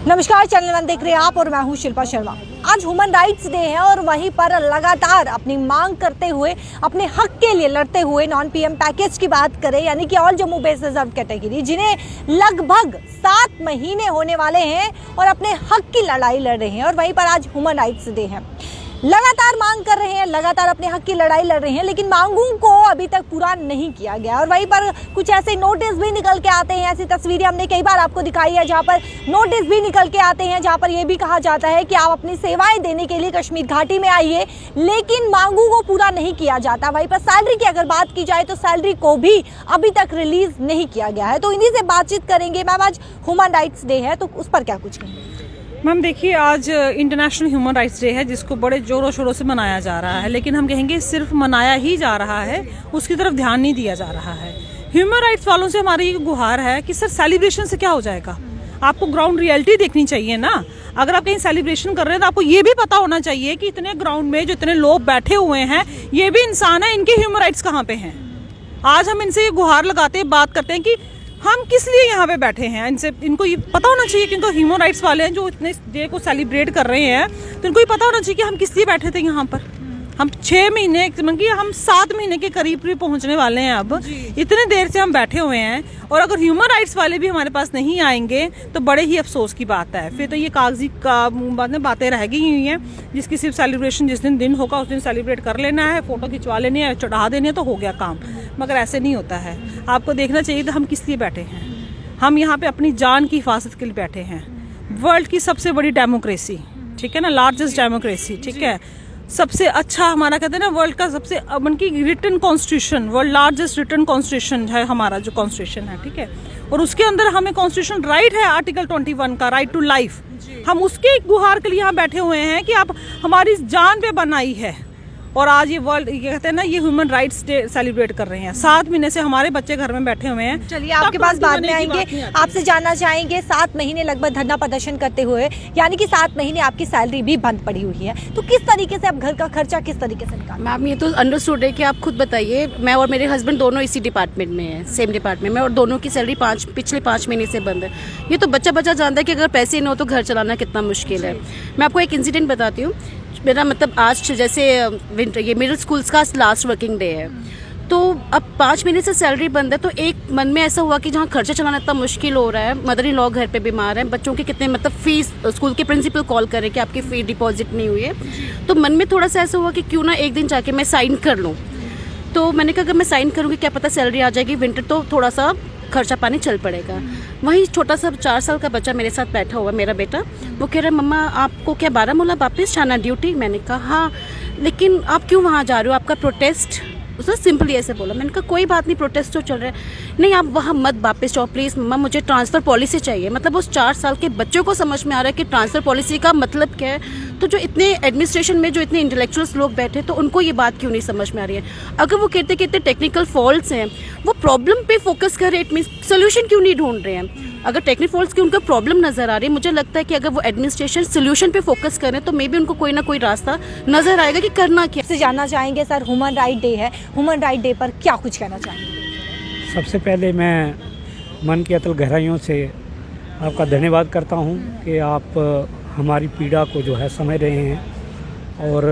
नमस्कार, channel one देख रहे हैं आप और मैं हूं शिल्पा शर्मा। आज ह्यूमन राइट्स डे है और वहीं पर लगातार अपनी मांग करते हुए, अपने हक के लिए लड़ते हुए नॉन पीएम पैकेज की बात करें, यानी कि all Jammu base reserve category, जिन्हें लगभग 7 महीने होने वाले हैं और अपने हक की लड़ाई लड़ रहे हैं, और वहीं पर आज ह्यूमन राइट्स डे है। लगातार मांग कर रहे हैं, लगातार अपने हक की लड़ाई लड़ रहे हैं, लेकिन मांगों को अभी तक पूरा नहीं किया गया। और वहीं पर कुछ ऐसे नोटिस भी निकल के आते हैं, ऐसी तस्वीरें हमने कई बार आपको दिखाई है, जहां पर नोटिस भी निकल के आते हैं, जहां पर यह भी कहा जाता है कि आप अपनी सेवाएं देने के लिए कश्मीर घाटी में आइए, लेकिन मांगों को पूरा नहीं किया जाता। वहीं पर सैलरी की अगर बात की जाए तो सैलरी को भी अभी तक रिलीज नहीं किया गया है। तो इन्हीं से बातचीत करेंगे। मैम, आज ह्यूमन राइट्स डे है, तो उस पर क्या कुछ कहेंगे? मैम देखिए, आज इंटरनेशनल ह्यूमन राइट्स डे है, जिसको बड़े जोरों शोरों से मनाया जा रहा है, लेकिन हम कहेंगे सिर्फ मनाया ही जा रहा है, उसकी तरफ ध्यान नहीं दिया जा रहा है। ह्यूमन राइट्स वालों से हमारी ये गुहार है कि सर, सेलिब्रेशन से क्या हो जाएगा? आपको ग्राउंड रियलिटी देखनी चाहिए ना। अगर आप कहीं सेलिब्रेशन कर रहे हैं तो आपको ये भी पता होना चाहिए कि इतने ग्राउंड में जो इतने लोग बैठे हुए हैं, ये भी इंसान है, इनके ह्यूमन राइट्स कहाँ पे हैं? आज हम इनसे ये गुहार लगाते हैं, बात करते हैं कि हम किस लिए यहाँ पे बैठे हैं। इनको ये पता होना चाहिए कि इनको ह्यूमन राइट्स वाले हैं जो इतने डे को सेलिब्रेट कर रहे हैं, तो इनको ये पता होना चाहिए कि हम किस लिए बैठे थे यहाँ पर। हम 6 महीने, हम 7 महीने के करीब पहुँचने वाले हैं। अब इतने देर से हम बैठे हुए हैं, और अगर ह्यूमन राइट्स वाले भी हमारे पास नहीं आएंगे तो बड़े ही अफसोस की बात है। फिर तो ये कागजी बातें रहेगी ही हुई हैं, जिसकी सिर्फ सेलिब्रेशन जिस दिन होगा उस दिन सेलिब्रेट कर लेना है, फोटो खिंचवा लेनी है, चढ़ा देनी है, तो हो गया काम। मगर ऐसे नहीं होता है। आपको देखना चाहिए तो हम किस लिए बैठे हैं। हम यहाँ पे अपनी जान की हिफाजत के लिए बैठे हैं। वर्ल्ड की सबसे बड़ी डेमोक्रेसी, ठीक है ना, लार्जेस्ट डेमोक्रेसी, ठीक है, सबसे अच्छा, हमारा कहते हैं ना, वर्ल्ड का सबसे की written constitution, world largest written constitution है हमारा जो कॉन्स्टिट्यूशन है, ठीक है। और उसके अंदर हमें कॉन्स्टिट्यूशन राइट है, आर्टिकल 21 का, राइट टू लाइफ। हम उसके गुहार के लिए यहाँ बैठे हुए हैं कि आप हमारी जान पे बनाई है। और आज ये वर्ल्ड, ये कहते हैं ना, ये ह्यूमन राइट्स डे सेलिब्रेट कर रहे हैं। 7 महीने से हमारे बच्चे घर में बैठे हुए हैं। चलिए, आपके पास बाद में आएंगे। आपसे जानना चाहेंगे, 7 महीने लगभग धरना प्रदर्शन करते हुए, यानी कि 7 महीने आपकी सैलरी भी बंद पड़ी हुई है, तो किस तरीके से आप घर का खर्चा किस तरीके से निकाल? मैम, ये तो अंडरस्टूड है कि आप खुद बताइए। मैं और मेरे हस्बैंड दोनों इसी डिपार्टमेंट में हैं, सेम डिपार्टमेंट में, और दोनों की सैलरी पिछले 5 महीने से बंद है। ये तो बच्चा जानता है कि अगर पैसे न हो तो घर चलाना कितना मुश्किल है। मैं आपको एक इंसिडेंट बताती हूँ। मेरा मतलब, आज जैसे विंटर, ये मिडिल स्कूल्स का लास्ट वर्किंग डे है, तो अब 5 महीने से सैलरी बंद है। तो एक मन में ऐसा हुआ कि जहाँ खर्चा चलाना इतना मुश्किल हो रहा है, मदर इन लॉ घर पे बीमार है, बच्चों के कितने फीस, स्कूल के प्रिंसिपल कॉल करे कि आपकी फ़ी डिपॉजिट नहीं हुई है, तो मन में थोड़ा सा ऐसा हुआ कि क्यों ना एक दिन जाके मैं साइन कर लूँ। तो मैंने कहा, अगर मैं साइन करूँगी, क्या पता सैलरी आ जाएगी, विंटर तो थोड़ा सा खर्चा पानी चल पड़ेगा। वहीं छोटा सा 4 साल का बच्चा मेरे साथ बैठा हुआ, मेरा बेटा, वो कह रहा है, मम्मा आपको क्या बारामूला वापस जाना ड्यूटी? मैंने कहा हाँ, लेकिन आप क्यों वहाँ जा रहे हो, आपका प्रोटेस्ट? उसने सिंपली ऐसे बोला। मैंने कहा कोई बात नहीं, प्रोटेस्ट तो चल रहा है, नहीं आप वहाँ मत वापस जाओ प्लीज़ मम्मा, मुझे ट्रांसफ़र पॉलिसी चाहिए। मतलब उस 4 साल के बच्चों को समझ में आ रहा है कि ट्रांसफ़र पॉलिसी का मतलब क्या है। तो जो इतने एडमिनिस्ट्रेशन में जो इतने इंटेलेक्चुअल्स लोग बैठे, तो उनको ये बात क्यों नहीं समझ में आ रही है? अगर वो कहते कि इतने टेक्निकल फॉल्ट्स हैं, वो प्रॉब्लम पे फोकस कर रहे हैं, इट मीन्स सोल्यूशन क्यों नहीं ढूंढ रहे हैं? अगर टेक्निकल फॉल्ट्स की उनको प्रॉब्लम नज़र आ रही है, मुझे लगता है कि अगर वो एडमिनिस्ट्रेशन सोल्यूशन पे फोकस करें तो मे बी उनको कोई ना कोई रास्ता नज़र आएगा कि करना क्या। से जानना चाहेंगे सर, ह्यूमन राइट डे है, ह्यूमन राइट डे पर क्या कुछ कहना चाहेंगे? सबसे पहले मैं मन की अतल गहराइयों से आपका धन्यवाद करता हूं कि आप हमारी पीड़ा को जो है समझ रहे हैं और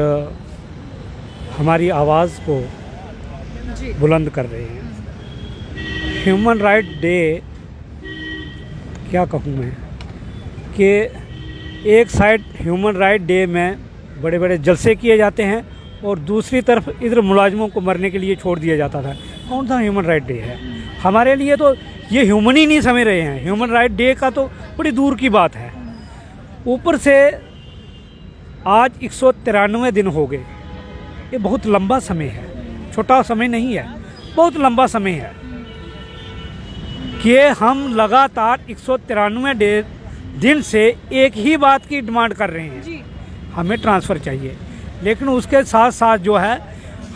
हमारी आवाज़ को बुलंद कर रहे हैं। ह्यूमन राइट डे, क्या कहूँ मैं, कि एक साइड ह्यूमन राइट डे में बड़े बड़े जलसे किए जाते हैं और दूसरी तरफ इधर मुलाजिमों को मरने के लिए छोड़ दिया जाता था। कौन सा ह्यूमन राइट डे है? हमारे लिए तो ये ह्यूमन ही नहीं समझ रहे हैं। ह्यूमन राइट डे का तो बड़ी दूर की बात है। ऊपर से आज 193 दिन हो गए। ये बहुत लंबा समय है, छोटा समय नहीं है, बहुत लंबा समय है कि हम लगातार 193 दिन से एक ही बात की डिमांड कर रहे हैं, हमें ट्रांसफ़र चाहिए। लेकिन उसके साथ साथ जो है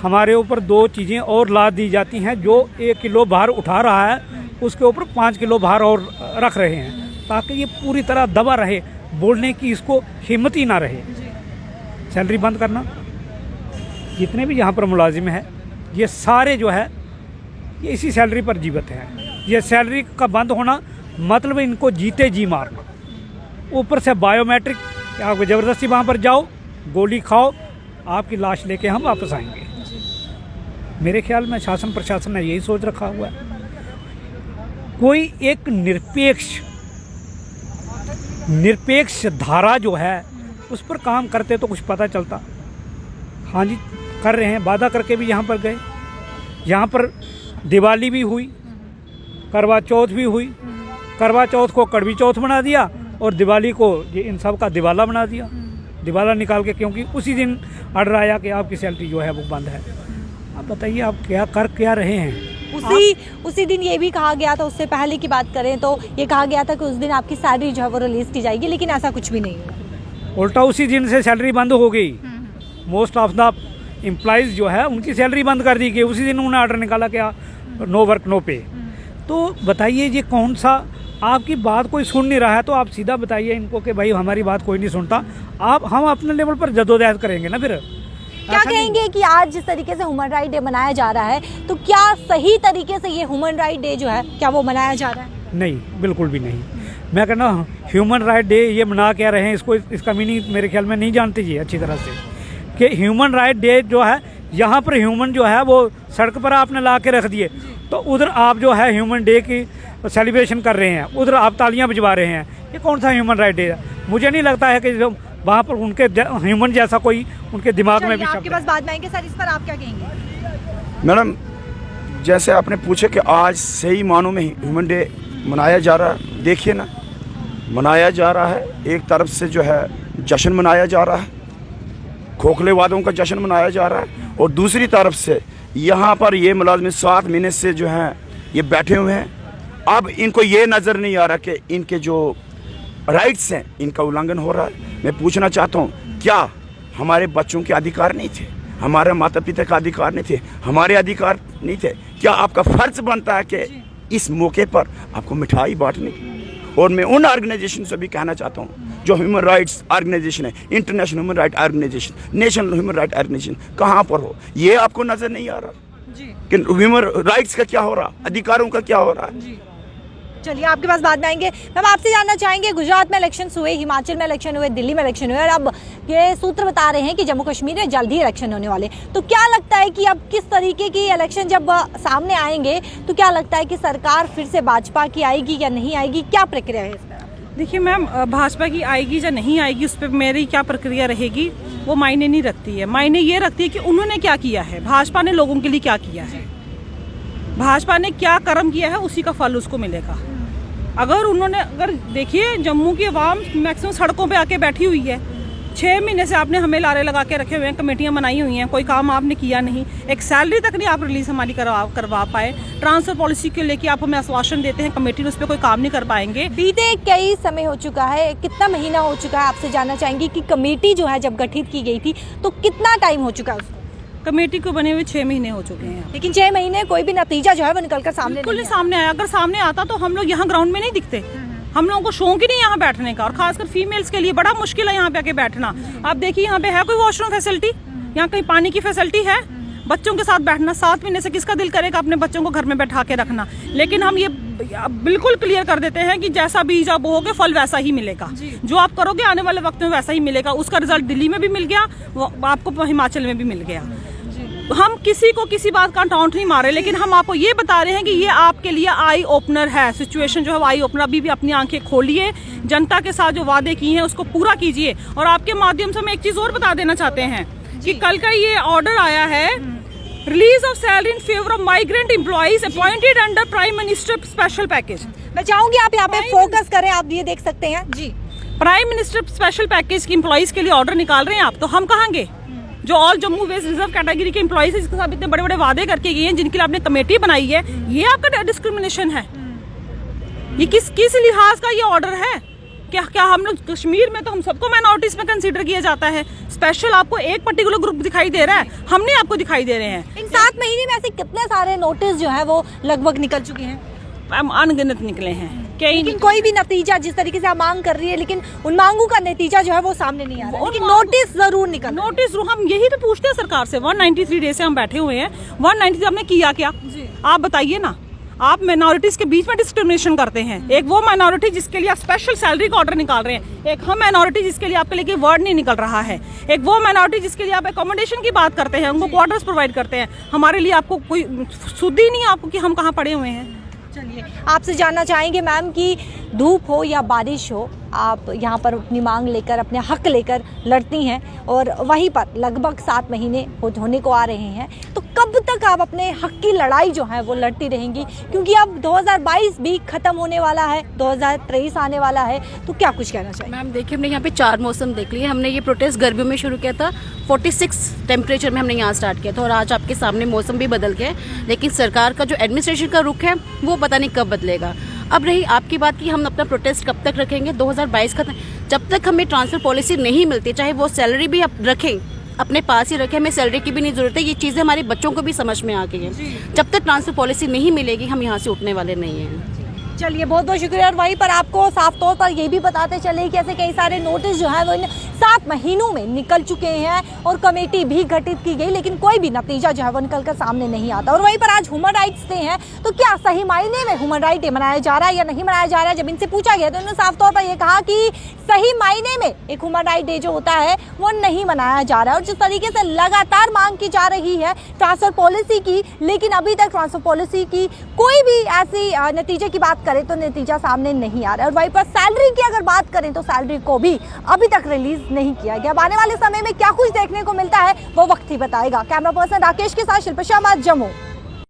हमारे ऊपर 2 चीज़ें और लाद दी जाती हैं। जो 1 किलो भार उठा रहा है उसके ऊपर 5 किलो भार और रख रहे हैं, ताकि ये पूरी तरह दबा रहे, बोलने की इसको हिम्मत ही ना रहे। सैलरी बंद करना, जितने भी यहाँ पर मुलाजिम हैं ये सारे जो है ये इसी सैलरी पर जीवित हैं। ये सैलरी का बंद होना मतलब इनको जीते जी मारना। ऊपर से बायोमेट्रिक, आपको ज़बरदस्ती वहाँ पर जाओ, गोली खाओ, आपकी लाश लेके हम वापस आएंगे। मेरे ख्याल में शासन प्रशासन ने यही सोच रखा हुआ है। कोई एक निरपेक्ष धारा जो है उस पर काम करते तो कुछ पता चलता। हाँ जी, कर रहे हैं, वादा करके भी यहाँ पर गए। यहाँ पर दिवाली भी हुई, करवा चौथ भी हुई। करवा चौथ को कड़वी चौथ बना दिया और दिवाली को ये इन सब का दिवाला बना दिया। दिवाला निकाल के, क्योंकि उसी दिन ऑर्डर आया कि आपकी सैलरी जो है वो बंद है। आप बताइए आप क्या रहे हैं? उसी दिन ये भी कहा गया था, उससे पहले की बात करें तो ये कहा गया था कि उस दिन आपकी सैलरी जो है वो रिलीज की जाएगी, लेकिन ऐसा कुछ भी नहीं हुआ। उल्टा उसी दिन से सैलरी बंद हो गई। मोस्ट ऑफ द एम्प्लॉइज़ जो है उनकी सैलरी बंद कर दी गई। उसी दिन उन्होंने ऑर्डर निकाला क्या, नो वर्क नो पे। तो बताइए ये कौन सा, आपकी बात कोई सुन नहीं रहा है तो आप सीधा बताइए इनको कि भाई हमारी बात कोई नहीं सुनता। हम अपने लेवल पर जद्दोजहद करेंगे ना। फिर क्या कहेंगे कि आज जिस तरीके से ह्यूमन राइट डे मनाया जा रहा है, तो क्या सही तरीके से ये ह्यूमन राइट डे जो है क्या वो मनाया जा रहा है? नहीं, बिल्कुल भी नहीं। मैं कहना ह्यूमन राइट डे ये मना क्या रहे हैं, इसका मीनिंग मेरे ख्याल में नहीं जानते जी अच्छी तरह से कि ह्यूमन राइट डे जो है, यहाँ पर ह्यूमन जो है वो सड़क पर आपने ला के रख दिए, तो उधर आप जो है ह्यूमन डे की सेलिब्रेशन कर रहे हैं, उधर आप तालियां बजवा रहे हैं। ये कौन सा ह्यूमन राइट डे है? मुझे नहीं लगता है कि वहाँ पर उनके ह्यूमन जैसा कोई उनके दिमाग में भी आपके पास बात आएंगे सर, इस पर आप क्या कहेंगे? मैडम, जैसे आपने पूछा कि आज सही मानों में ह्यूमन डे मनाया जा रहा है, देखिए ना, मनाया जा रहा है। एक तरफ से जो है जश्न मनाया जा रहा है, खोखले वादों का जश्न मनाया जा रहा है, और दूसरी तरफ से यहाँ पर ये मुलाजिम 7 महीने से जो हैं ये बैठे हुए हैं। अब इनको ये नज़र नहीं आ रहा कि इनके जो राइट्स हैं इनका उल्लंघन हो रहा है। मैं पूछना चाहता हूँ, क्या हमारे बच्चों के अधिकार नहीं थे? हमारे माता पिता का अधिकार नहीं थे? हमारे अधिकार नहीं थे? क्या आपका फ़र्ज़ बनता है कि इस मौके पर आपको मिठाई बांटने? और मैं उन ऑर्गेनाइजेशन से भी कहना चाहता हूँ जो ह्यूमन राइट्स ऑर्गेनाइजेशन है, international human right organization, national human right organization, कहाँ पर हो? ये आपको नज़र नहीं आ रहा कि ह्यूमन राइट्स का क्या हो रहा, अधिकारों का क्या हो रहा है? चलिए आपके पास बाद में आएंगे। मैम आपसे जानना चाहेंगे, गुजरात में इलेक्शन हुए, हिमाचल में इलेक्शन हुए, दिल्ली में इलेक्शन हुए, और अब ये सूत्र बता रहे हैं कि जम्मू कश्मीर में जल्द ही इलेक्शन होने वाले। तो क्या लगता है कि अब किस तरीके की इलेक्शन जब सामने आएंगे तो क्या लगता है कि सरकार फिर से भाजपा की आएगी या नहीं आएगी? क्या प्रक्रिया है इस पर? देखिए मैम, भाजपा की आएगी या नहीं आएगी उस पर मेरी क्या प्रक्रिया रहेगी वो मायने नहीं रखती है। मायने ये रखती है कि उन्होंने क्या किया है, भाजपा ने लोगों के लिए क्या किया है, भाजपा ने क्या कर्म किया है, उसी का फल उसको मिलेगा। अगर देखिए जम्मू की आवाम मैक्सिमम सड़कों पे आके बैठी हुई है, 6 महीने से आपने हमें लारे लगा के रखे हुए हैं, कमेटियां बनाई हुई हैं, कोई काम आपने किया नहीं, एक सैलरी तक नहीं आप रिलीज हमारी करवा पाए। ट्रांसफर पॉलिसी के लेके आप हमें आश्वासन देते हैं, कमेटी उस पर कोई काम नहीं कर पाएंगे। बीते कई समय हो चुका है, कितना महीना हो चुका है, आपसे जानना चाहेंगे कि कमेटी जो है जब गठित की गई थी तो कितना टाइम हो चुका है उसको? कमेटी को बने हुए 6 महीने हो चुके हैं, लेकिन 6 महीने कोई भी नतीजा जो है वो निकल कर सामने बिल्कुल नहीं सामने आया। अगर सामने आता तो हम लोग यहाँ ग्राउंड में नहीं दिखते। हम लोगों को शौक ही नहीं यहाँ बैठने का, और खासकर फीमेल्स के लिए बड़ा मुश्किल है यहाँ पे आके बैठना। आप देखिए यहाँ पे है कोई वॉशरूम फैसिलिटी, यहाँ कहीं पानी की फैसिलिटी है? बच्चों के साथ बैठना 7 महीने से किसका दिल करेगा अपने बच्चों को घर में बैठा के रखना? लेकिन हम ये बिल्कुल क्लियर कर देते हैं कि जैसा बीज आप बोओगे फल वैसा ही मिलेगा, जो आप करोगे आने वाले वक्त में वैसा ही मिलेगा। उसका रिजल्ट दिल्ली में भी मिल गया, आपको हिमाचल में भी मिल गया। हम किसी को किसी बात का टाउंट नहीं मारे, लेकिन हम आपको ये बता रहे हैं कि ये आपके लिए आई ओपनर है। सिचुएशन जो है आई ओपनर, अभी भी अपनी आंखें खोलिए, जनता के साथ जो वादे किए हैं उसको पूरा कीजिए। और आपके माध्यम से हम एक चीज और बता देना चाहते हैं कि कल का ये ऑर्डर आया है, release of salary in favour of migrant employees appointed under prime minister special package. मैं चाहूंगी आप यहाँ पे फोकस करें, आप ये देख सकते हैं जी, प्राइम मिनिस्टर स्पेशल पैकेज की एम्प्लॉइज के लिए ऑर्डर निकाल रहे हैं आप, तो हम कहाँ गए? जो all Jammu west reserve category के एम्प्लॉइज जिसके साथ इतने बड़े बड़े वादे करके गए हैं, जिनके लिए आपने कमेटी बनाई है, ये आपका डिस्क्रिमिनेशन है? ये किस लिहाज का ये ऑर्डर है? क्या हम लोग कश्मीर में तो हम सबको माइनॉरिटीज में कंसीडर किया जाता है, स्पेशल आपको एक पर्टिकुलर ग्रुप दिखाई दे रहा है, हम नहीं आपको दिखाई दे रहे हैं। इन 7 महीने में ऐसे कितने सारे नोटिस जो है वो लगभग निकल चुके हैं? अनगिनत निकले हैं, लेकिन कोई भी नतीजा, जिस तरीके से आप मांग कर रही है, लेकिन उन मांगों का नतीजा जो है वो सामने नहीं आ रहा है, लेकिन नोटिस जरूर निकल। नोटिस हम यही तो पूछते हैं सरकार से, 193 डे से हम बैठे हुए हैं, 193 आपने किया क्या? आप बताइए ना। आप माइनॉरिटीज के बीच में डिस्क्रिमिनेशन करते हैं। एक वो माइनॉरिटी जिसके लिए आप स्पेशल सैलरी का ऑर्डर निकाल रहे हैं, एक हम माइनॉरिटी जिसके लिए आपके लिए वर्ड नहीं निकल रहा है, एक वो माइनॉरिटी जिसके लिए आप एकोमोडेशन की बात करते हैं, उनको क्वार्टर्स प्रोवाइड करते हैं। हमारे लिए आपको कोई सुध ही नहीं है आपको कि हम कहाँ पड़े हुए हैं। चलिए, आपसे जानना चाहेंगे मैम कि धूप हो या बारिश हो, आप यहाँ पर अपनी मांग लेकर, अपने हक लेकर लड़ती हैं और वहीं पर लगभग 7 महीने होने को आ रहे हैं, तो कब तक आप अपने हक की लड़ाई जो है वो लड़ती रहेंगी? क्योंकि अब 2022 भी खत्म होने वाला है, 2023 आने वाला है, तो क्या कुछ कहना चाहिए? मैम देखिए, हमने यहाँ पे 4 मौसम देख लिए। हमने ये प्रोटेस्ट गर्मियों में शुरू किया था, 46 टेम्परेचर में हमने यहाँ स्टार्ट किया था, और आज आपके सामने मौसम भी बदल गया है। लेकिन सरकार का जो एडमिनिस्ट्रेशन का रुख है वो पता नहीं कब बदलेगा। अब रही आपकी बात कि हम अपना प्रोटेस्ट कब तक रखेंगे, 2022 का जब तक हमें ट्रांसफर पॉलिसी नहीं मिलती, चाहे वो सैलरी भी आप रखें, अपने पास ही रखें, हमें सैलरी की भी नहीं जरूरत है। ये चीज़ें हमारे बच्चों को भी समझ में आ गई हैं। जब तक ट्रांसफर पॉलिसी नहीं मिलेगी हम यहाँ से उठने वाले नहीं हैं। चलिए, बहुत बहुत शुक्रिया। और वहीं पर आपको साफ तौर पर ये भी बताते चले कि ऐसे कई सारे नोटिस जो है वो इन 7 महीनों में निकल चुके हैं और कमेटी भी गठित की गई, लेकिन कोई भी नतीजा जो है वो निकल कर सामने नहीं आता। और वहीं पर आज ह्यूमन राइट्स डे है, तो क्या सही मायने में ह्यूमन राइट डे मनाया जा रहा है या नहीं मनाया जा रहा है? जब इनसे पूछा गया तो इन्होंने साफ तौर पर यह कहा कि सही मायने में एक ह्यूमन राइट डे जो होता है वो नहीं मनाया जा रहा है। और जिस तरीके से लगातार मांग की जा रही है ट्रांसफर पॉलिसी की, लेकिन अभी तक ट्रांसफर पॉलिसी की कोई भी ऐसी नतीजे की बात करें तो नतीजा सामने नहीं आ रहा है। और वहीं पर सैलरी की अगर बात करें तो सैलरी को भी अभी तक रिलीज नहीं किया गया। अब आने वाले समय में क्या कुछ देखने को मिलता है वो वक्त ही बताएगा। कैमरा पर्सन राकेश के साथ शिल्पा शर्मा, जम्मू।